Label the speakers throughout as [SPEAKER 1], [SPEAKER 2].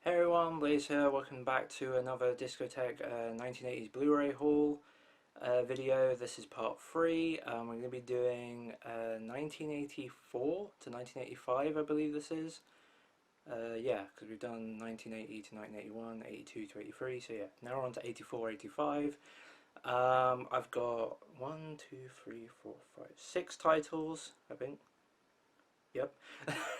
[SPEAKER 1] Hey everyone, Blaze here. Welcome back to another Discotek 1980s Blu-ray haul video. This is part 3. We're going to be doing 1984 to 1985, I believe this is. Yeah, because we've done 1980 to 1981, 82 to 83, so yeah, now we're on to 84, 85. I've got 1, 2, 3, 4, 5, 6 titles, I think. Yep,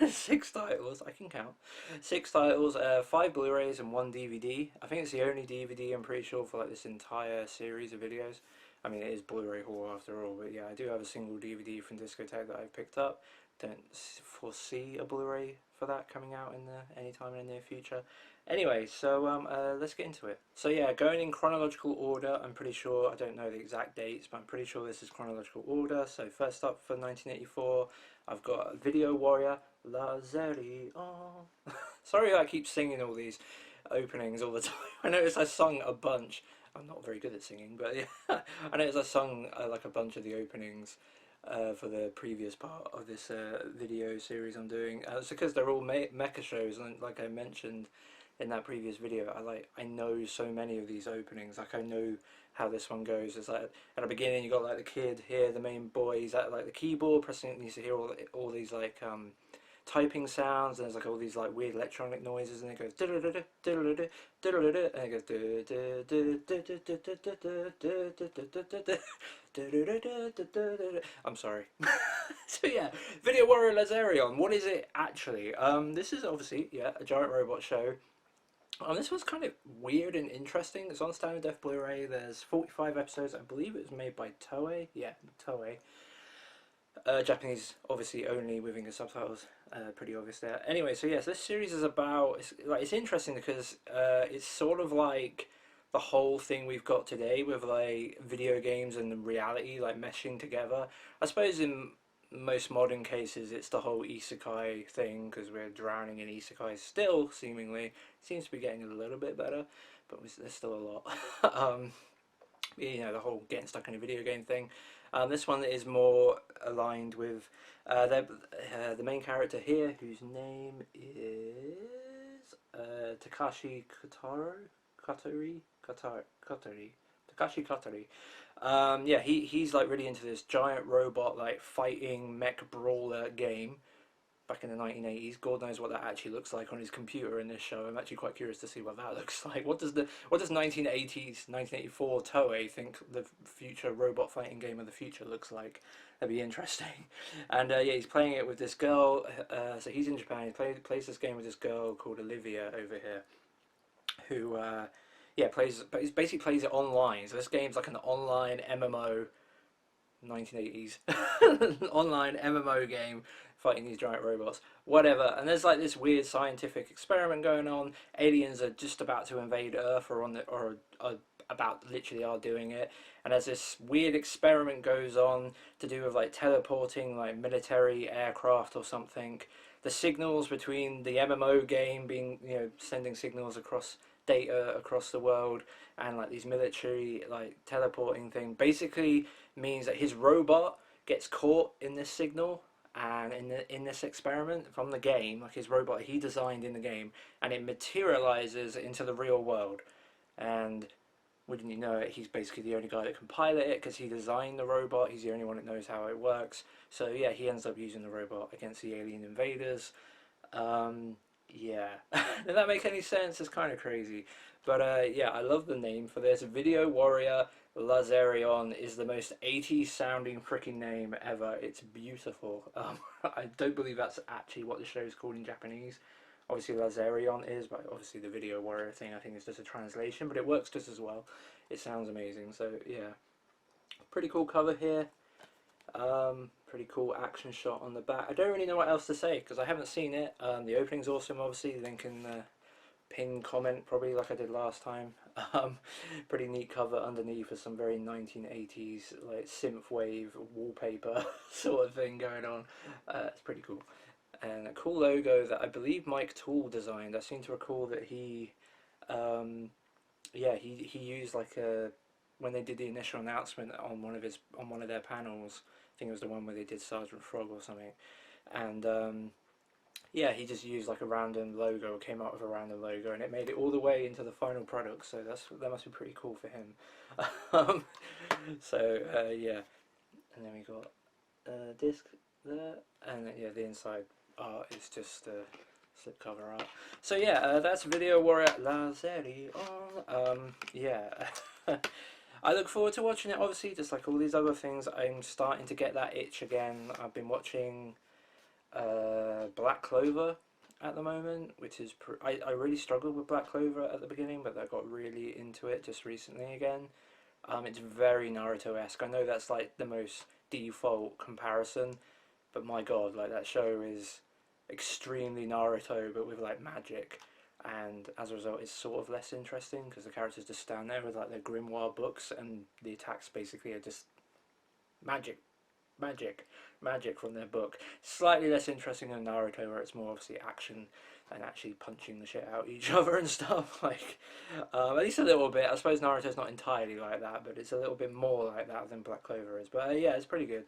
[SPEAKER 1] 6 titles, I can count. 6 titles, 5 Blu-rays and 1 DVD. I think it's the only DVD, I'm pretty sure, for like this entire series of videos. I mean, it is Blu-ray haul after all, but yeah, I do have a single DVD from Discotek that I've picked up. Don't foresee a Blu-ray for that coming out in any time in the near future. Anyway, so let's get into it. So yeah, going in chronological order, I'm pretty sure, I don't know the exact dates, but I'm pretty sure this is chronological order. So first up for 1984, I've got Video Warrior, Lazarion. Sorry I keep singing all these openings all the time. I noticed I sung a bunch. I'm not very good at singing, but yeah, I noticed I sung like a bunch of the openings for the previous part of this video series I'm doing. It's because they're all mecha shows, and like I mentioned in that previous video, I know so many of these openings. Like I know how this one goes. It's like at the beginning you got like the kid here, the main boy. He's at like the keyboard pressing. And you hear all these like typing sounds, and there's like all these like weird electronic noises, and it goes and it goes I'm sorry. So yeah, Video Warrior Lazarion. What is it actually? This is obviously, yeah, a giant robot show. This was kind of weird and interesting. It's on Standard Def Blu-ray. There's 45 episodes. I believe it was made by Toei. Yeah, Toei. Japanese, obviously, only with English subtitles. Pretty obvious there. Anyway, so yes, this series is about. It's interesting because it's sort of like the whole thing we've got today with like video games and reality like meshing together. I suppose in most modern cases it's the whole isekai thing because we're drowning in isekai still. Seemingly, it seems to be getting a little bit better, but there's still a lot. You know, the whole getting stuck in a video game thing. This one is more aligned with the main character here, whose name is Takashi Katori. Takashi Katori. Yeah, he's like really into this giant robot like fighting mech brawler game back in the 1980s. God knows what that actually looks like on his computer in this show. I'm actually quite curious to see what that looks like. What does 1980s, 1984 Toei think the future robot fighting game of the future looks like? That'd be interesting. And yeah, he's playing it with this girl. So he's in Japan. He plays this game with this girl called Olivia over here, who yeah but he basically plays it online. So this game's like an online MMO. 1980s online MMO game fighting these giant robots, whatever. And there's like this weird scientific experiment going on. Aliens are just about to invade Earth, or about literally are doing it. And as this weird experiment goes on to do with like teleporting like military aircraft or something, the signals between the MMO game being, you know, sending signals across data across the world, and like these military like teleporting thing basically means that his robot gets caught in this signal, and in this experiment from the game, like his robot he designed in the game, and it materializes into the real world. And wouldn't you know it, he's basically the only guy that can pilot it because he designed the robot. He's the only one that knows how it works. So yeah, he ends up using the robot against the alien invaders. Yeah, does that make any sense? It's kind of crazy, but yeah, I love the name for this. Video Warrior Lazarion is the most 80s sounding freaking name ever. It's beautiful. I don't believe that's actually what the show is called in Japanese. Obviously Lazarion is, but obviously the Video Warrior thing I think is just a translation, but it works just as well. It sounds amazing. So yeah, pretty cool cover here. Pretty cool action shot on the back. I don't really know what else to say because I haven't seen it. The opening's awesome, obviously. Link in the pinned comment, probably like I did last time. Pretty neat cover underneath with some very 1980s like synthwave wallpaper sort of thing going on. It's pretty cool. And a cool logo that I believe Mike Toole designed. I seem to recall that yeah, he used like a, when they did the initial announcement on one of their panels. I think it was the one where they did Sergeant Frog or something, and yeah, he just used like a random logo, or came up with a random logo, and it made it all the way into the final product. So that must be pretty cool for him. um, yeah, and then we got disc there, and then, yeah, the inside art is just slipcover art. So yeah, that's Video Warrior Lazarion. Yeah. I look forward to watching it, obviously, just like all these other things. I'm starting to get that itch again. I've been watching Black Clover at the moment, which is I really struggled with Black Clover at the beginning, but I got really into it just recently again. It's very Naruto-esque. I know that's like the most default comparison, but my god, like that show is extremely Naruto, but with like magic, and as a result, it's sort of less interesting because the characters just stand there with like their grimoire books, and the attacks basically are just magic, magic, magic from their book. Slightly less interesting than Naruto, where it's more obviously action and actually punching the shit out each other and stuff. Like, at least a little bit. I suppose Naruto's not entirely like that, but it's a little bit more like that than Black Clover is. But yeah, it's pretty good.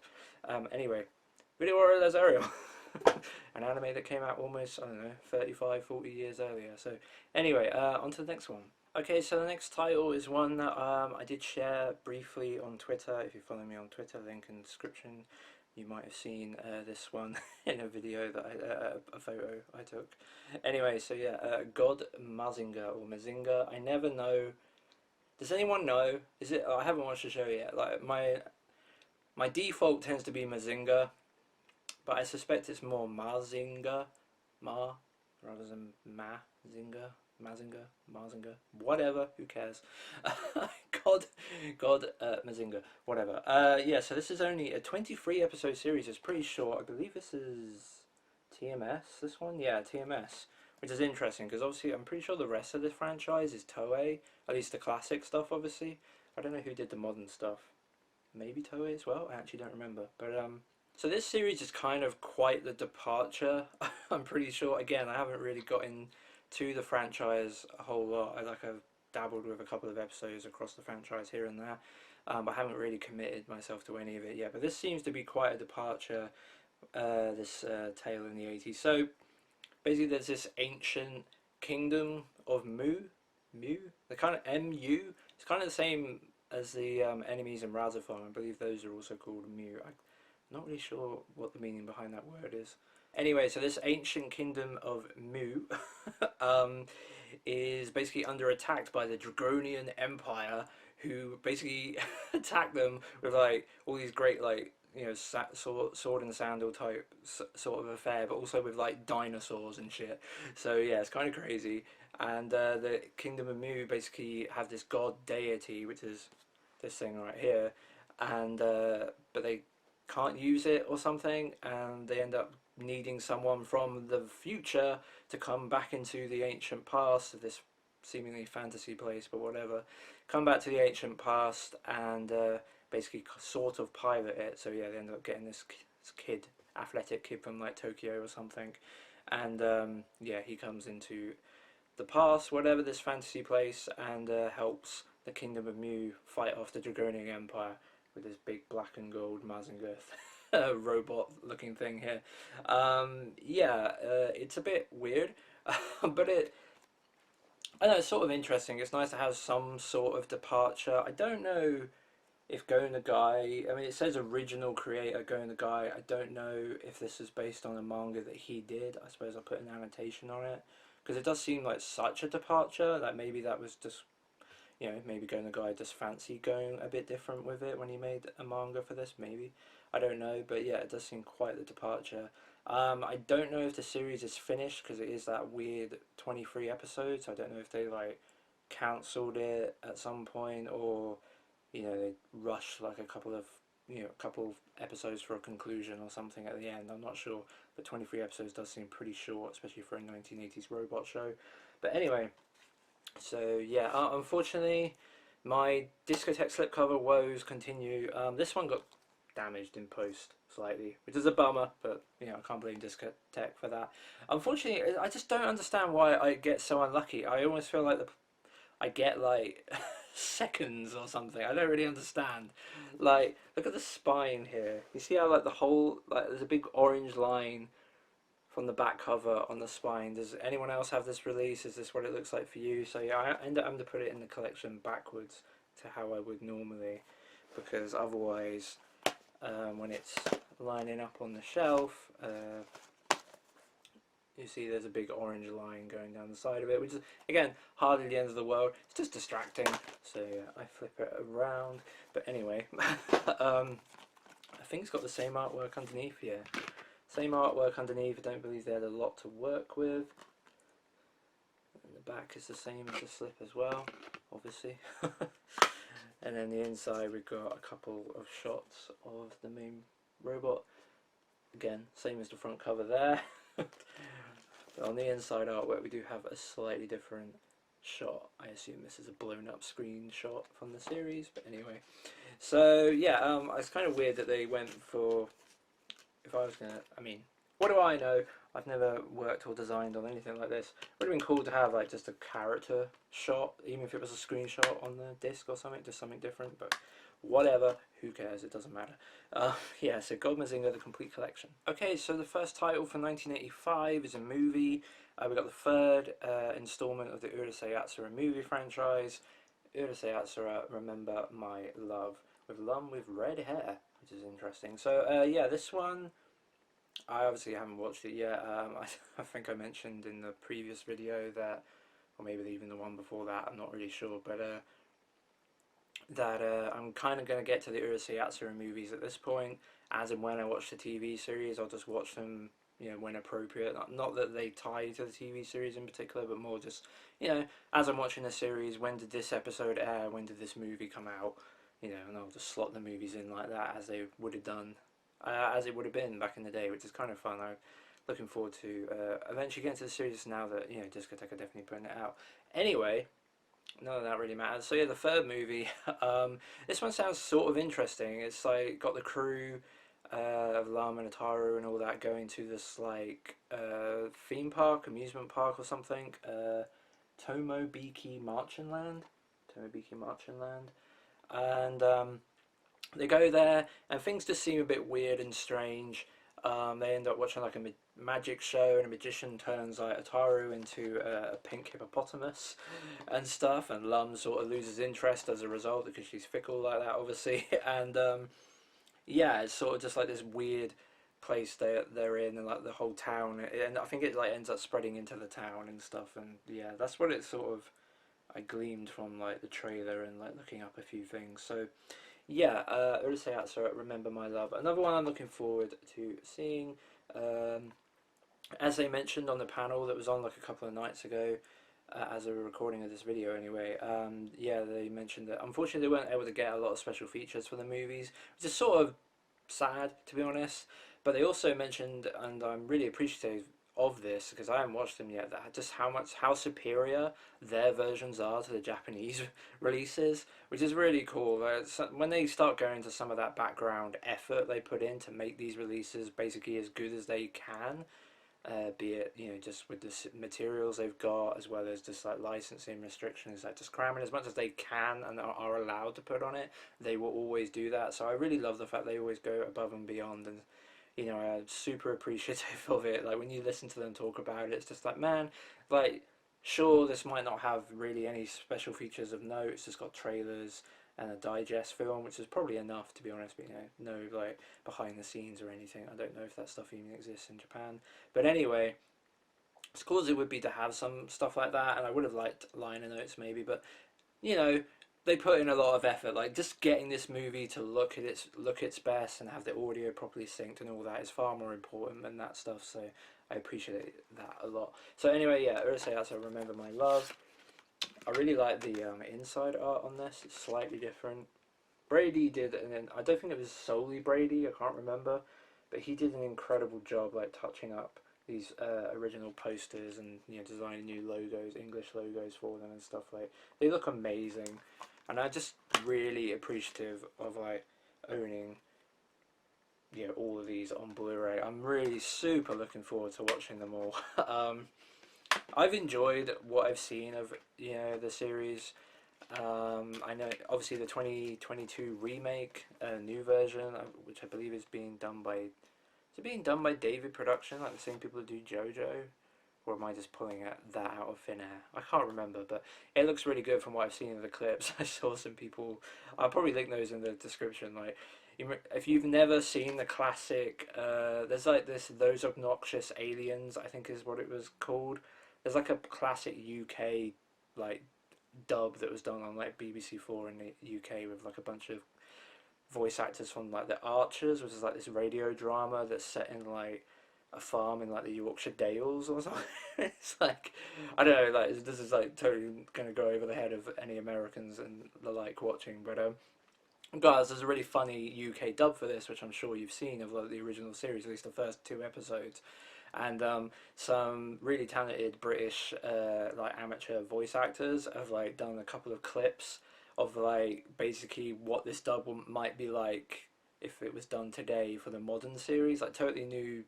[SPEAKER 1] Anyway, Video Warrior Laserion. An anime that came out almost, I don't know, 35, 40 years earlier. So anyway, on to the next one. Okay, so the next title is one that I did share briefly on Twitter. If you follow me on Twitter, link in the description. You might have seen this one in a video that a photo I took. Anyway, so yeah, God Mazinger or Mazinga. I never know. Does anyone know? Is it? I haven't watched the show yet. Like my default tends to be Mazinga, but I suspect it's more Mazinga, rather than Mazinga, whatever, who cares? God, Mazinga, whatever. Yeah, so this is only a 23 episode series. It's pretty short. I believe this is TMS, this one? Yeah, TMS, which is interesting because obviously I'm pretty sure the rest of this franchise is Toei, at least the classic stuff, obviously. I don't know who did the modern stuff. Maybe Toei as well? I actually don't remember. But, so this series is kind of quite the departure. I'm pretty sure. Again, I haven't really gotten to the franchise a whole lot. I've dabbled with a couple of episodes across the franchise here and there, but I haven't really committed myself to any of it yet. But this seems to be quite a departure. This tale in the 80s. So basically, there's this ancient kingdom of the kind of Mu. It's kind of the same as the enemies in Razafon. I believe those are also called Mu. Not really sure what the meaning behind that word is. Anyway, so this ancient kingdom of Mu is basically under attack by the Dragonian Empire, who basically attack them with like all these great like sword and sandal type sort of affair, but also with like dinosaurs and shit. So yeah, it's kind of crazy. And the Kingdom of Mu basically have this god deity, which is this thing right here, and but they can't use it or something, and they end up needing someone from the future to come back into the ancient past of this seemingly fantasy place, but whatever. Come back to the ancient past and basically sort of pilot it. So yeah, they end up getting this kid, athletic kid from like Tokyo or something, and yeah, he comes into the past, whatever, this fantasy place, and helps the Kingdom of Mu fight off the Dragonian Empire with this big black and gold Mazinger robot looking thing here. Yeah, it's a bit weird, but I know it's sort of interesting. It's nice to have some sort of departure. I don't know if Go Nagai, I mean, it says original creator Go Nagai. I don't know if this is based on a manga that he did. I suppose I'll put an annotation on it because it does seem like such a departure. Like maybe that was just, maybe Go Nagai just fancied going a bit different with it when he made a manga for this. Maybe, I don't know, but yeah, it does seem quite the departure. I don't know if the series is finished because it is that weird 23 episodes. I don't know if they like cancelled it at some point, or they rushed like a couple of episodes for a conclusion or something at the end. I'm not sure, but 23 episodes does seem pretty short, especially for a 1980s robot show. But anyway, so yeah, unfortunately, my Discotek slipcover woes continue. This one got damaged in post slightly, which is a bummer, but I can't blame Discotek for that. Unfortunately, I just don't understand why I get so unlucky. I almost feel like I get like seconds or something. I don't really understand. Like, look at the spine here. You see how like the whole, like there's a big orange line from the back cover on the spine. Does anyone else have this release? Is this what it looks like for you? So yeah, I end up having to put it in the collection backwards to how I would normally, because otherwise when it's lining up on the shelf, you see there's a big orange line going down the side of it, which is, again, hardly the end of the world. It's just distracting. So yeah, I flip it around. But anyway, I think it's got the same artwork underneath, yeah. Same artwork underneath. I don't believe they had a lot to work with. And the back is the same as the slip as well, obviously. And then the inside, we've got a couple of shots of the main robot. Again, same as the front cover there. But on the inside artwork, we do have a slightly different shot. I assume this is a blown up screenshot from the series, but anyway. So yeah, it's kind of weird that they went for, if I was gonna, I mean, what do I know? I've never worked or designed on anything like this. It would have been cool to have like just a character shot, even if it was a screenshot on the disc or something, just something different, but whatever, who cares, it doesn't matter. Yeah, so God Mazinga, the complete collection. Okay, so the first title for 1985 is a movie. We got the third installment of the Urusei Yatsura movie franchise. Urusei Yatsura, Remember My Love, with Lum with red hair, which is interesting. So yeah, this one, I obviously haven't watched it yet. I think I mentioned in the previous video that, or maybe even the one before that, I'm not really sure, but that I'm kind of going to get to the Urusei Yatsura movies at this point. As and when I watch the TV series, I'll just watch them, you know, when appropriate. Not that they tie to the TV series in particular, but more just, you know, as I'm watching the series, when did this episode air, when did this movie come out, you know, and I'll just slot the movies in like that, as they would have done, as it would have been back in the day, which is kind of fun. I'm looking forward to eventually getting to the series now that, you know, Discotek are definitely putting it out. Anyway, none of that really matters. So yeah, the third movie, this one sounds sort of interesting. It's like got the crew of Lama and Ataru and all that going to this like theme park, amusement park or something, Tomobiki Marching Land, and they go there and things just seem a bit weird and strange. They end up watching like a magic show, and a magician turns like Ataru into a pink hippopotamus and stuff, and Lum sort of loses interest as a result because she's fickle like that, obviously. And yeah, it's sort of just like this weird place they're in, and like the whole town, and I think it like ends up spreading into the town and stuff. And yeah, that's what it sort of, I gleamed from like the trailer and like looking up a few things. So yeah, Urusei Yatsura, Remember My Love. Another one I'm looking forward to seeing. As they mentioned on the panel that was on like a couple of nights ago, as a recording of this video anyway, yeah, they mentioned that unfortunately they weren't able to get a lot of special features for the movies, which is sort of sad, to be honest. But they also mentioned, and I'm really appreciative of this because I haven't watched them yet, that just how superior their versions are to the Japanese releases, which is really cool. When they start going to some of that background effort they put in to make these releases basically as good as they can, be it, you know, just with the materials they've got, as well as just like licensing restrictions, like just cramming as much as they can and are allowed to put on it, they will always do that. So I really love the fact they always go above and beyond, and you know, I'm super appreciative of it. Like when you listen to them talk about it, it's just like, man, like sure, this might not have really any special features of note, it's just got trailers and a digest film, which is probably enough, to be honest. But you know, no like behind the scenes or anything. I don't know if that stuff even exists in Japan. But anyway, as cool as it would be to have some stuff like that, and I would have liked liner notes maybe, but you know, they put in a lot of effort. Like just getting this movie to look its best and have the audio properly synced and all that is far more important than that stuff. So I appreciate that a lot. So anyway, yeah, Urusei Yatsura, Remember My Love. I really like the inside art on this. It's slightly different. Brady did, and then I don't think it was solely Brady. I can't remember, but he did an incredible job, like touching up these original posters and, you know, designing new logos, English logos for them and stuff. Like they look amazing, and I'm just really appreciative of like owning, you know, all of these on Blu-ray. I'm really super looking forward to watching them all. I've enjoyed what I've seen of, you know, the series. I know obviously the 2022 remake, new version, which I believe is being done by Is it being done by David Production, like the same people who do JoJo? Or am I just pulling that out of thin air? I can't remember, but it looks really good from what I've seen in the clips. I saw some people. I'll probably link those in the description. Like, if you've never seen the classic, there's like this Those Obnoxious Aliens, I think is what it was called. There's like a classic UK like dub that was done on like BBC4 in the UK with like a bunch of voice actors from like the Archers, which is like this radio drama that's set in like a farm in like the Yorkshire Dales or something. It's like, I don't know, like this is like totally going to go over the head of any Americans and the like watching, but guys, there's a really funny UK dub for this, which I'm sure you've seen of like the original series, at least the first two episodes, and some really talented British like amateur voice actors have like done a couple of clips of like basically what this dub might be like if it was done today for the modern series, like totally new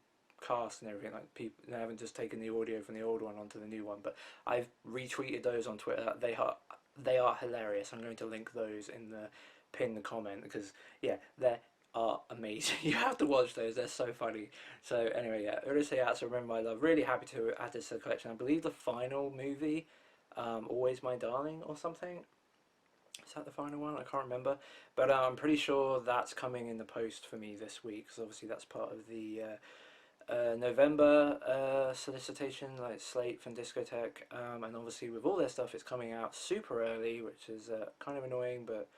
[SPEAKER 1] cast and everything. Like people, they haven't just taken the audio from the old one onto the new one. But I've retweeted those on Twitter. They are hilarious. I'm going to link those in the pinned comment because yeah, they are amazing. You have to watch those. They're so funny. So anyway, yeah, Urusei Yatsura, Remember My Love. Really happy to add this to the collection. I believe the final movie, Always My Darling or something. Is that the final one? I can't remember, but I'm pretty sure that's coming in the post for me this week because obviously that's part of the November solicitation, like slate from Discotek, and obviously with all their stuff, it's coming out super early, which is kind of annoying, but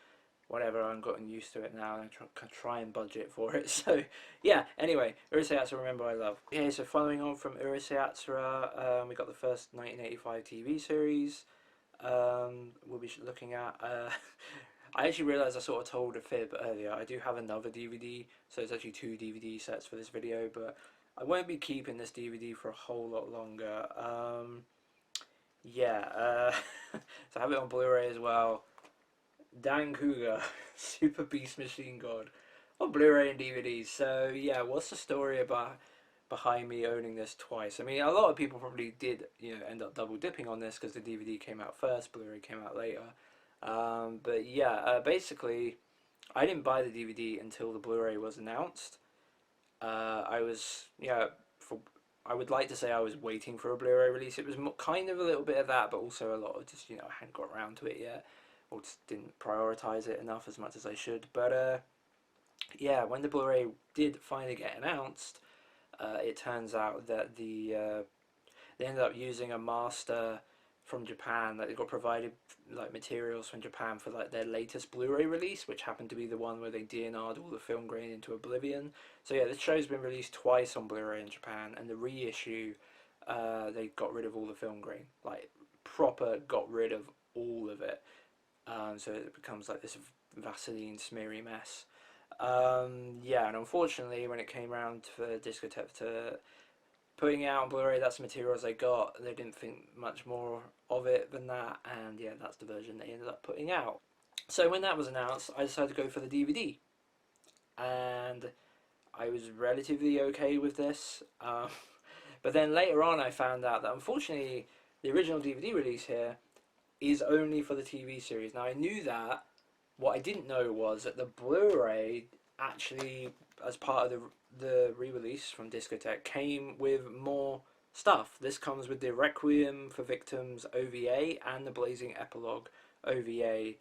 [SPEAKER 1] whatever. I've gotten used to it now, and I try and budget for it. So yeah. Anyway, Urusei Yatsura, Remember I Love. Okay, so following on from Urusei Yatsura, we got the first 1985 TV series. We'll be looking at. I actually realised I sort of told a fib earlier. I do have another DVD, so it's actually two DVD sets for this video, but I won't be keeping this DVD for a whole lot longer. Yeah, so I have it on Blu-ray as well. Dancouga, Super Beast Machine God, on Blu-ray and DVD. So yeah, what's the story about behind me owning this twice? I mean, a lot of people probably did, end up double dipping on this because the DVD came out first, Blu-ray came out later. But yeah, basically, I didn't buy the DVD until the Blu-ray was announced. I was, for I would like to say I was waiting for a Blu-ray release. It was kind of a little bit of that, but also a lot of just, I hadn't got around to it yet, or just didn't prioritize it enough as much as I should. But yeah, when the Blu-ray did finally get announced, it turns out that they ended up using a master from Japan that they got provided like materials from Japan for like their latest Blu-ray release, which happened to be the one where they DNR'd all the film grain into oblivion. So yeah, this show's been released twice on Blu-ray in Japan, and the reissue, they got rid of all the film grain, like proper got rid of all of it. So it becomes like this Vaseline smeary mess. Yeah, and unfortunately, when it came around for Discotek to putting it out on Blu-ray, that's the materials they got. They didn't think much more of it than that, and yeah, that's the version they ended up putting out. So when that was announced, I decided to go for the DVD, and I was relatively okay with this. But then later on, I found out that unfortunately, the original DVD release here is only for the TV series. Now I knew that. What I didn't know was that the Blu-ray actually, as part of the re-release from Discotek, came with more stuff. This comes with the Requiem for Victims OVA and the Blazing Epilogue OVA.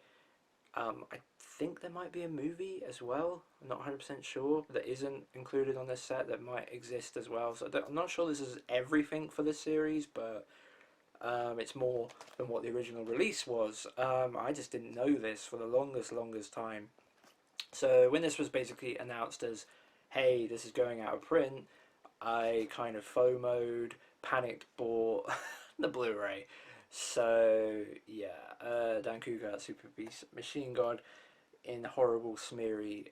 [SPEAKER 1] I think there might be a movie as well. I'm not 100% sure that isn't included on this set that might exist as well. So I'm not sure this is everything for this series, but it's more than what the original release was. I just didn't know this for the longest time. So when this was basically announced as, hey, this is going out of print, I kind of FOMO'd, panicked, bought the Blu-ray. So yeah, Dancougar Super Beast Machine God in horrible smeary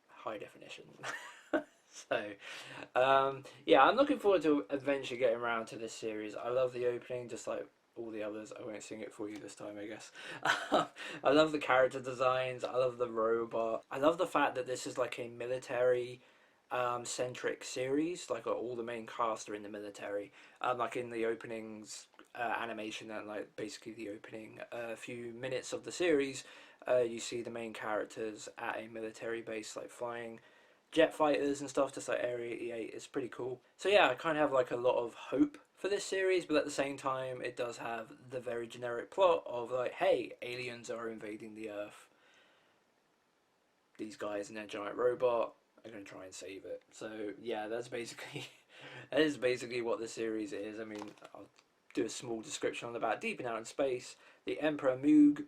[SPEAKER 1] high definition. So yeah, I'm looking forward to eventually getting around to this series. I love the opening, just like all the others. I won't sing it for you this time, I guess. I love the character designs. I love the robot. I love the fact that this is like a military centric series. Like all the main cast are in the military. Like in the openings animation and like basically the opening few minutes of the series, you see the main characters at a military base, like flying jet fighters and stuff, just like Area 88. It's pretty cool. So yeah, I kind of have like a lot of hope for this series, but at the same time, it does have the very generic plot of like, hey, aliens are invading the Earth. These guys and their giant robot are going to try and save it. So yeah, that's basically that is basically what the series is. I mean, I'll do a small description on the back. Deep and out in space, the Emperor Moog,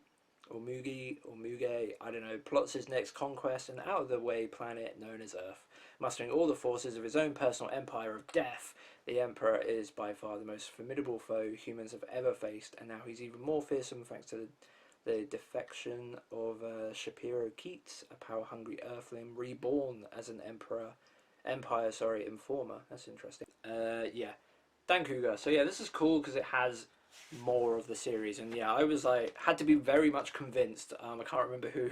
[SPEAKER 1] or Mugi, or Muge, I don't know, plots his next conquest an out-of-the-way planet known as Earth. Mustering all the forces of his own personal empire of death, the Emperor is by far the most formidable foe humans have ever faced, and now he's even more fearsome thanks to the defection of Shapiro Keats, a power-hungry Earthling reborn as an empire informer. That's interesting. Yeah, Dancouga. So yeah, this is cool because it has more of the series, and yeah, I was like, had to be very much convinced. I can't remember who.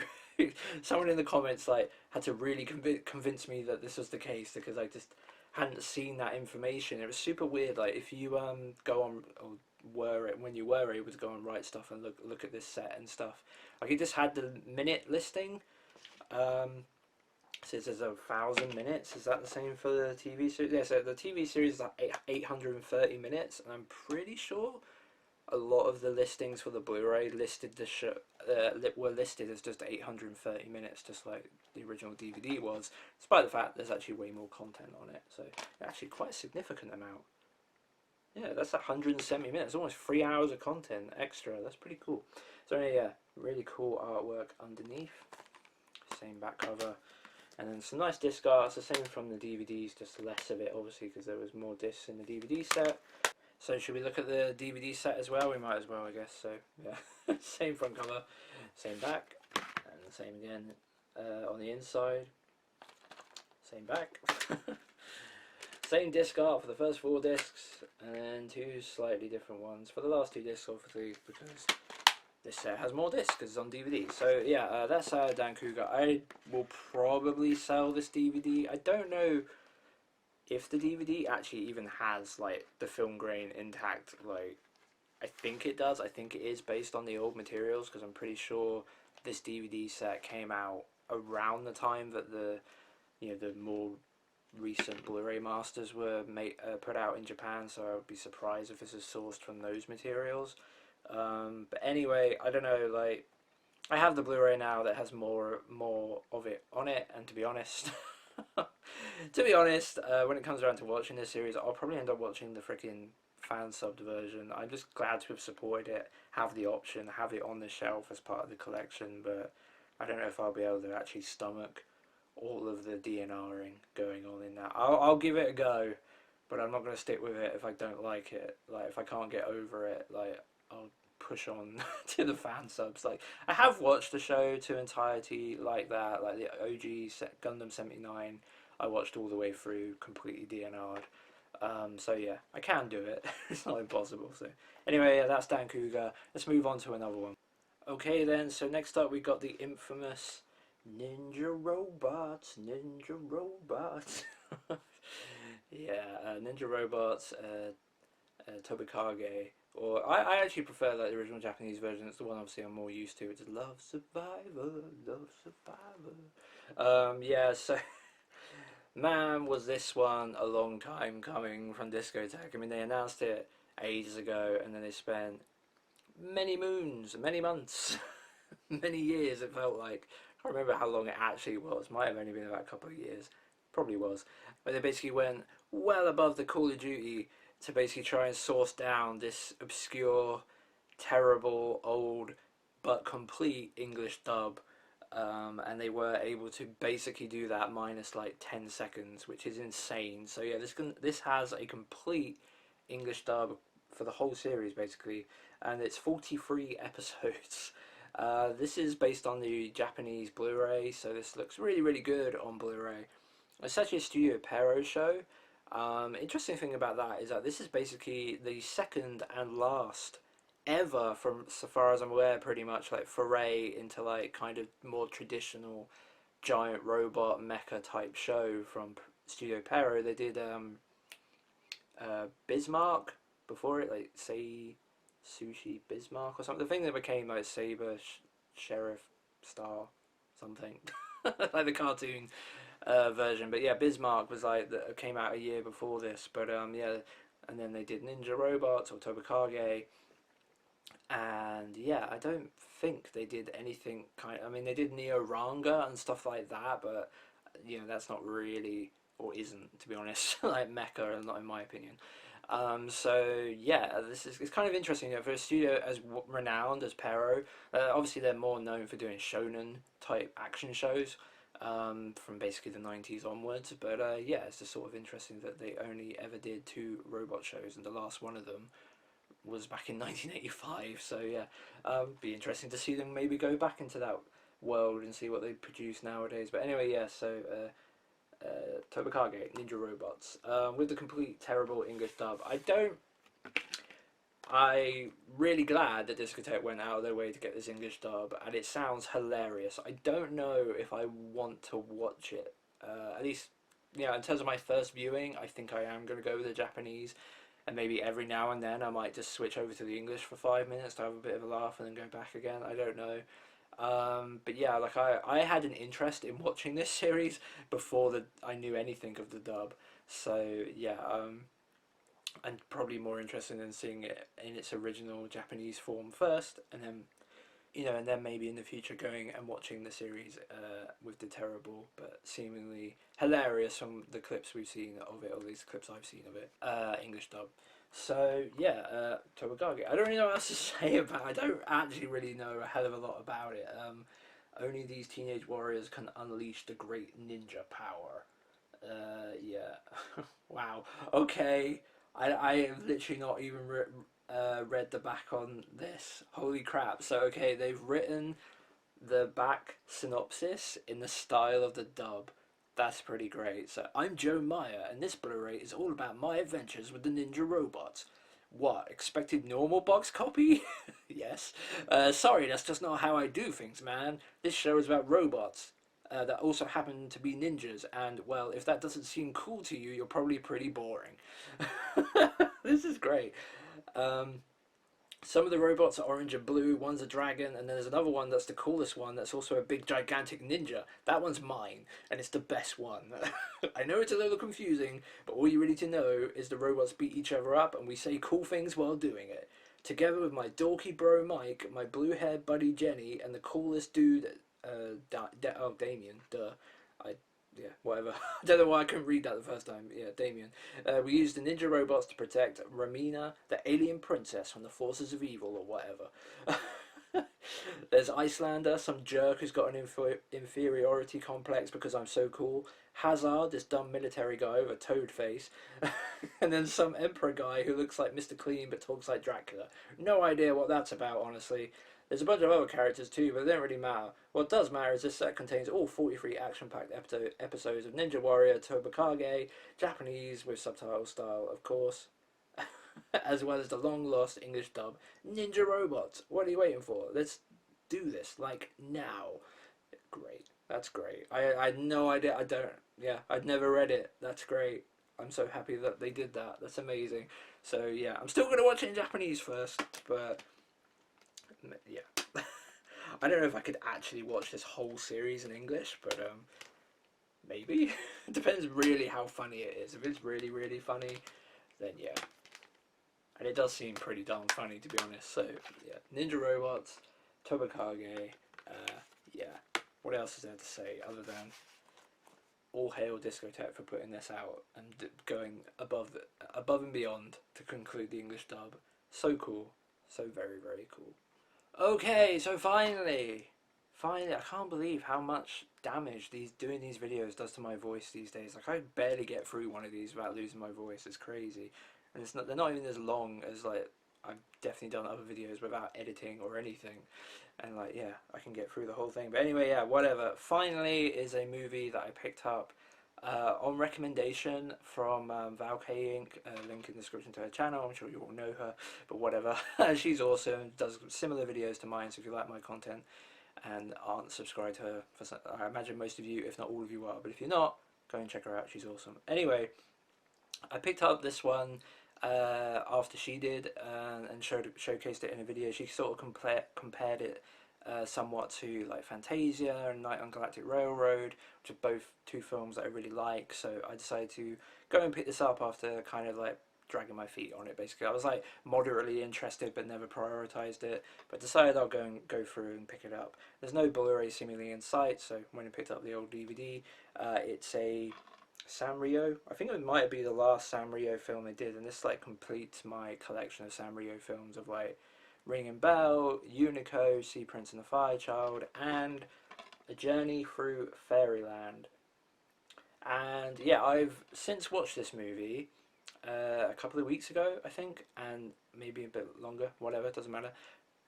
[SPEAKER 1] Someone in the comments like had to really convince me that this was the case because I just hadn't seen that information. It was super weird. Like if you go on or were it when you were able to go on Right Stuff and look at this set and stuff, like it just had the minute listing. Says there's 1,000 minutes. Is that the same for the TV series? Yeah, so the TV series is like 830 minutes, and I'm pretty sure a lot of the listings for the Blu-ray listed the were listed as just 830 minutes, just like the original DVD was, despite the fact there's actually way more content on it. So actually quite a significant amount. Yeah, that's 170 minutes, almost 3 hours of content extra. That's pretty cool. So yeah, really cool artwork underneath. Same back cover. And then some nice disc art. It's the same from the DVDs, just less of it obviously because there was more discs in the DVD set. So should we look at the DVD set as well? We might as well, I guess. So yeah, same front cover, same back, and the same again on the inside. Same back. Same disc art for the first 4 discs, and then 2 slightly different ones for the last 2 discs, obviously, because this set has more discs because it's on DVD. So yeah, that's Dancouga. I will probably sell this DVD. I don't know if the DVD actually even has like the film grain intact. Like I think it does. I think it is based on the old materials because I'm pretty sure this DVD set came out around the time that the the more recent Blu-ray masters were put out in Japan, so I would be surprised if this is sourced from those materials. But anyway, I don't know, like I have the Blu-ray now that has more of it on it, and to be honest when it comes around to watching this series, I'll probably end up watching the freaking fan subbed version. I'm just glad to have supported it, have the option, have it on the shelf as part of the collection, but I don't know if I'll be able to actually stomach all of the DNRing going on in that. I'll give it a go, but I'm not going to stick with it if I don't like it. Like if I can't get over it, like I'll push on to the fan subs. Like I have watched the show to entirety like that, like the OG Gundam 79. I watched all the way through, completely DNR'd. So yeah, I can do it. It's not impossible. So anyway, yeah, that's Dancouga. Let's move on to another one. Okay then, so next up we got the infamous Ninja Robots. Yeah, Ninja Robots, Tobikage. Or I actually prefer like the original Japanese version. It's the one obviously I'm more used to. It's Love Survivor, Love Survivor. Yeah, so man, was this one a long time coming from Discotek. I mean, they announced it ages ago, and then they spent many moons, many months, many years. It felt like I can't remember how long it actually was. Might have only been about a couple of years. Probably was. But they basically went well above the Call of Duty to basically try and source down this obscure, terrible, old, but complete English dub. And they were able to basically do that minus like 10 seconds, which is insane. So yeah, this has a complete English dub for the whole series basically, and it's 43 episodes. This is based on the Japanese Blu-ray, so this looks really good on Blu-ray. It's actually a Studio Pero show. Interesting thing about that is that this is basically the second and last ever, from so far as I'm aware, pretty much like foray into like kind of more traditional giant robot mecha type show from Studio Pero. They did Bismarck before it, like say Sushi Bismarck or something. The thing that became like Saber Sheriff Star something like the cartoon. version. But yeah, Bismarck was like that came out a year before this. But yeah, and then they did Ninja Robots or Tobikage, and yeah, I don't think they did anything kind. I mean, they did Neo Ranga and stuff like that, but you know that's not really or isn't, to be honest, like Mecha, not in my opinion. So yeah, this is it's kind of interesting, you know, for a studio as renowned as Pero. Obviously, they're more known for doing shonen type action shows from basically the 90s onwards. But yeah, it's just sort of interesting that they only ever did two robot shows, and the last one of them was back in 1985. So yeah, be interesting to see them maybe go back into that world and see what they produce nowadays. But anyway, yeah. So Tobikage Ninja Robots with the complete terrible English dub. I'm really glad that Discotek went out of their way to get this English dub, and it sounds hilarious. I don't know if I want to watch it. At least, yeah, in terms of my first viewing, I think I am going to go with the Japanese, and maybe every now and then I might just switch over to the English for 5 minutes to have a bit of a laugh and then go back again. I don't know. But yeah, like I had an interest in watching this series before I knew anything of the dub. So yeah, I'm probably more interested in seeing it in its original Japanese form first, and then and then maybe in the future going and watching the series with the terrible but seemingly hilarious from the clips we've seen of it, or these clips I've seen of it, English dub. So yeah, Tobagage. I don't really know what else to say about it. I don't actually really know a hell of a lot about it. Only these teenage warriors can unleash the great ninja power. Yeah. Wow. Okay. I have literally not even read the back on this. Holy crap. So, okay, they've written the back synopsis in the style of the dub. That's pretty great. So, I'm Joe Meyer, and this Blu-ray is all about my adventures with the ninja robots. What, expected normal box copy? Yes. Sorry, that's just not how I do things, man. This show is about robots. That also happen to be ninjas, and well, if that doesn't seem cool to you, you're probably pretty boring. This is great. Um, some of the robots are orange and blue, one's a dragon, and there's another one that's the coolest one that's also a big gigantic ninja. That one's mine, and it's the best one. I know it's a little confusing, but all you really need to know is the robots beat each other up and we say cool things while doing it. Together with my dorky bro Mike, my blue-haired buddy Jenny, and the coolest dude, Damien, duh. I yeah, whatever. I don't know why I couldn't read that the first time. Yeah, Damien. We used the ninja robots to protect Ramina, the alien princess, from the forces of evil or whatever. There's Icelander, some jerk who's got an inferiority complex because I'm so cool. Hazard, this dumb military guy with a toad face. And then some emperor guy who looks like Mr. Clean but talks like Dracula. No idea what that's about, honestly. There's a bunch of other characters too, but they don't really matter. What does matter is this set contains all 43 action-packed episodes of Ninja Warrior Tobikage, Japanese with subtitle style, of course, as well as the long-lost English dub, Ninja Robots. What are you waiting for? Let's do this, like, now. Great. That's great. I had no idea. I'd never read it. That's great. I'm so happy that they did that. That's amazing. So, yeah, I'm still going to watch it in Japanese first, but yeah. I don't know if I could actually watch this whole series in English, but maybe. It depends really how funny it is. If it's really, really funny, then yeah. And it does seem pretty darn funny, to be honest. So, yeah. Ninja Robots, Tobakage, yeah. What else is there to say other than all hail Discotek for putting this out and going above and beyond to conclude the English dub. So cool. So very, very cool. Okay, so finally, I can't believe how much damage doing these videos does to my voice these days. Like, I barely get through one of these without losing my voice. It's crazy, and they're not even as long as, like, I've definitely done other videos without editing or anything, and like, yeah, I can get through the whole thing. But anyway, yeah, whatever. Finally, is a movie that I picked up on recommendation from Val K Inc. Link in the description to her channel. I'm sure you all know her, but whatever. She's awesome, does similar videos to mine, so if you like my content and aren't subscribed to her, I imagine most of you, if not all of you are, but if you're not, go and check her out, she's awesome. Anyway, I picked up this one after she did and showcased it in a video. She sort of compared it somewhat to like Fantasia and Night on Galactic Railroad, which are both two films that I really like. So I decided to go and pick this up after kind of like dragging my feet on it. Basically, I was like moderately interested but never prioritized it. But decided I'll go through and pick it up. There's no Blu-ray seemingly in sight, so when I picked up the old DVD, it's a Sanrio. I think it might be the last Sanrio film they did, and this like completes my collection of Sanrio films of like Ringing Bell, Unico, Sea Prince and the Fire Child, and A Journey Through Fairyland. And yeah, I've since watched this movie a couple of weeks ago, I think, and maybe a bit longer, whatever, doesn't matter.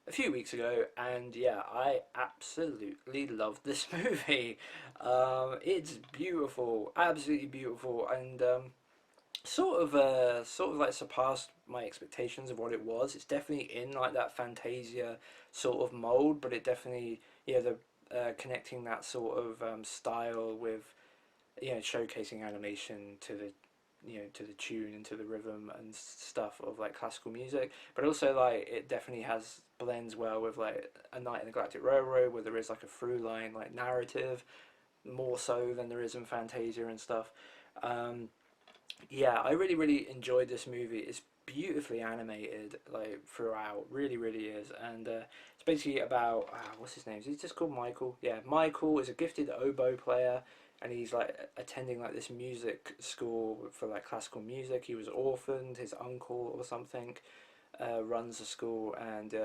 [SPEAKER 1] A few weeks ago, and yeah, I absolutely loved this movie. It's beautiful, absolutely beautiful, and sort of like surpassed my expectations of what it was. It's definitely in like that Fantasia sort of mold, but it definitely, yeah, the connecting that sort of style with, you know, showcasing animation to the, you know, to the tune and to the rhythm and stuff of like classical music, but also like it definitely has blends well with like A Night in the Galactic Railroad, where there is like a through line like narrative more so than there is in Fantasia and stuff. um, yeah, I really enjoyed this movie. It's beautifully animated like throughout, really is, and it's basically about what's his name? Is he just called Michael? Yeah, Michael is a gifted oboe player, and he's like attending like this music school for like classical music. He was orphaned. His uncle or something runs the school, and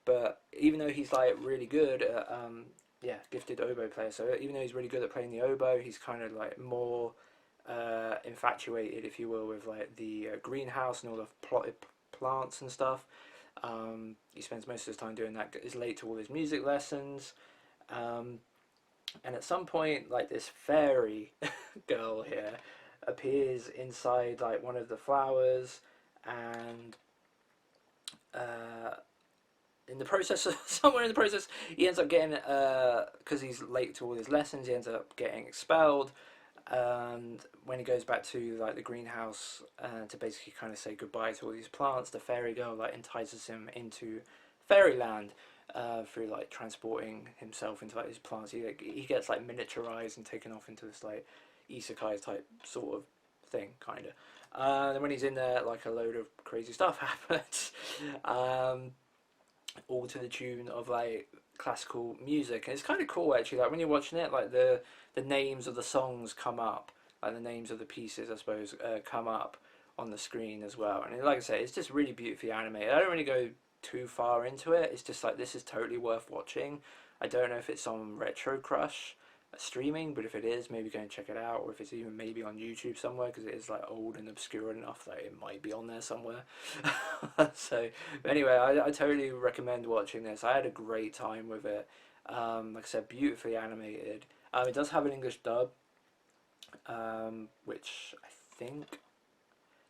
[SPEAKER 1] but even though he's like really good at yeah, gifted oboe player, so even though he's really good at playing the oboe, he's kind of like more infatuated, if you will, with like the greenhouse and all the plotted plants and stuff. He spends most of his time doing that. Is late to all his music lessons, um, and at some point, like this fairy girl here appears inside like one of the flowers, and uh, in the process, somewhere in the process, he ends up getting because he's late to all his lessons. He ends up getting expelled, and when he goes back to like the greenhouse to basically kind of say goodbye to all these plants, the fairy girl like entices him into Fairyland through like transporting himself into like these plants. He gets like miniaturized and taken off into this like isekai type sort of thing, kind of. And when he's in there, like a load of crazy stuff happens. All to the tune of like classical music, and it's kind of cool actually. Like when you're watching it, like the names of the songs come up, like the names of the pieces, I suppose, come up on the screen as well. And like I say, it's just really beautifully animated. I don't really go too far into it. It's just like this is totally worth watching. I don't know if it's on Retro Crush streaming, but if it is, maybe go and check it out, or if it's even maybe on YouTube somewhere, because it is like old and obscure enough that it might be on there somewhere. So but anyway, I totally recommend watching this. I had a great time with it. Like I said, beautifully animated. It does have an English dub, which I think,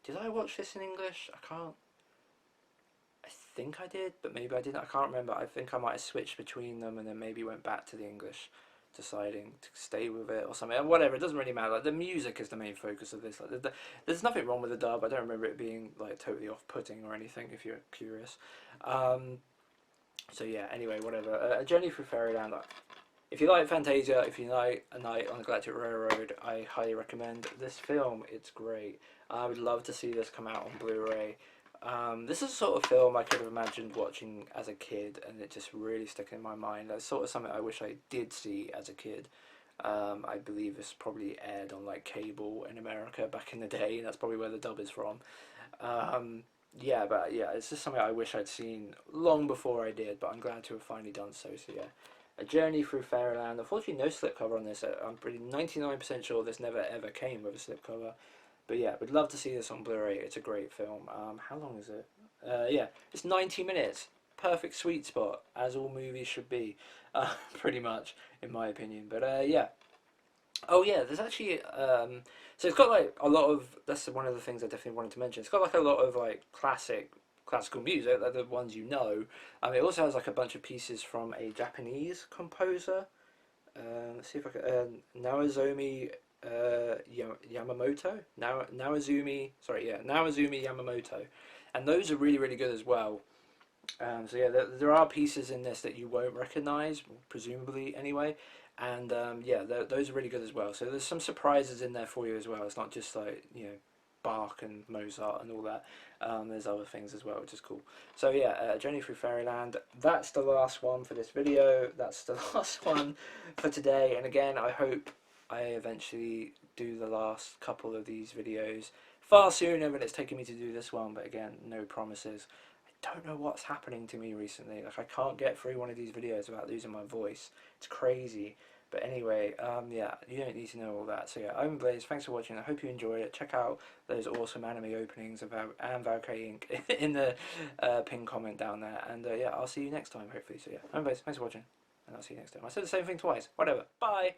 [SPEAKER 1] did I watch this in English? I think I did, but maybe I didn't. I can't remember. I think I might have switched between them and then maybe went back to the English, deciding to stay with it or something. Whatever, it doesn't really matter. Like the music is the main focus of this. Like there's nothing wrong with the dub. I don't remember it being like totally off-putting or anything. If you're curious. So yeah. Anyway, whatever. A Journey Through Fairyland. If you like Fantasia, if you like A Night on the Galactic Railroad, I highly recommend this film. It's great. I would love to see this come out on Blu-ray. This is the sort of film I could have imagined watching as a kid, and it just really stuck in my mind. That's sort of something I wish I did see as a kid. I believe this probably aired on like cable in America back in the day, and that's probably where the dub is from. Yeah, but yeah, it's just something I wish I'd seen long before I did, but I'm glad to have finally done so. So yeah, A Journey Through Fairyland. Unfortunately, no slipcover on this. I'm pretty 99% sure this never ever came with a slipcover. But yeah, would love to see this on Blu-ray. It's a great film. How long is it? Yeah, it's 90 minutes. Perfect sweet spot, as all movies should be, pretty much, in my opinion. But yeah. Oh yeah, there's actually so it's got like a lot of. That's one of the things I definitely wanted to mention. It's got like a lot of like classical music, like the ones you know. It also has like a bunch of pieces from a Japanese composer. Let's see if I can. Naozomi Yamamoto. Naozumi. Sorry, yeah, Naozumi Yamamoto, and those are really good as well. So yeah, there are pieces in this that you won't recognise, presumably anyway, and yeah, those are really good as well. So there's some surprises in there for you as well. It's not just like, you know, Bach and Mozart and all that. There's other things as well, which is cool. So yeah, Journey Through Fairyland. That's the last one for this video. That's the last one for today. And again, I hope I eventually do the last couple of these videos far sooner than it's taken me to do this one. But again, no promises. I don't know what's happening to me recently. Like, I can't get through one of these videos without losing my voice. It's crazy. But anyway, yeah, you don't need to know all that. So yeah, I'm Blaze. Thanks for watching. I hope you enjoyed it. Check out those awesome anime openings of and Valkyrie Inc. in the pinned comment down there. And yeah, I'll see you next time, hopefully. So yeah, I'm Blaze. Thanks for watching. And I'll see you next time. I said the same thing twice. Whatever. Bye.